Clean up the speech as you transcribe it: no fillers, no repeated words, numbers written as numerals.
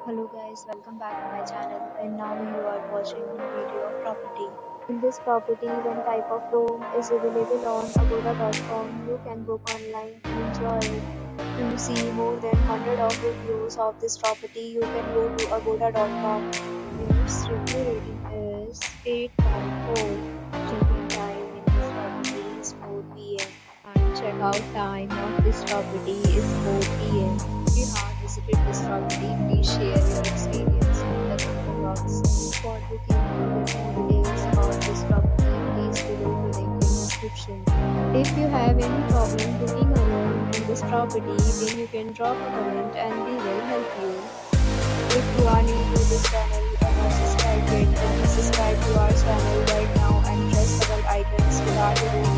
Hello guys, welcome back to my channel and now you are watching new video of property. In this property, one type of room is available on agoda.com. You can book online to enjoy it. To see more than 100 of reviews of this property, you can go to agoda.com. Its review rating is 8.4. Check-in time in this property is 4 p.m. and check-out time of this property is 4 p.m. If you have visited this property, please share your experience in the comment box. For booking or get more details about this property, please below the link in description. If you have any problem booking a room in this property, then you can drop a comment and we will help you. If you are new to this channel or not subscribed yet, then please subscribe to our channel right now and press the bell icon so that you don't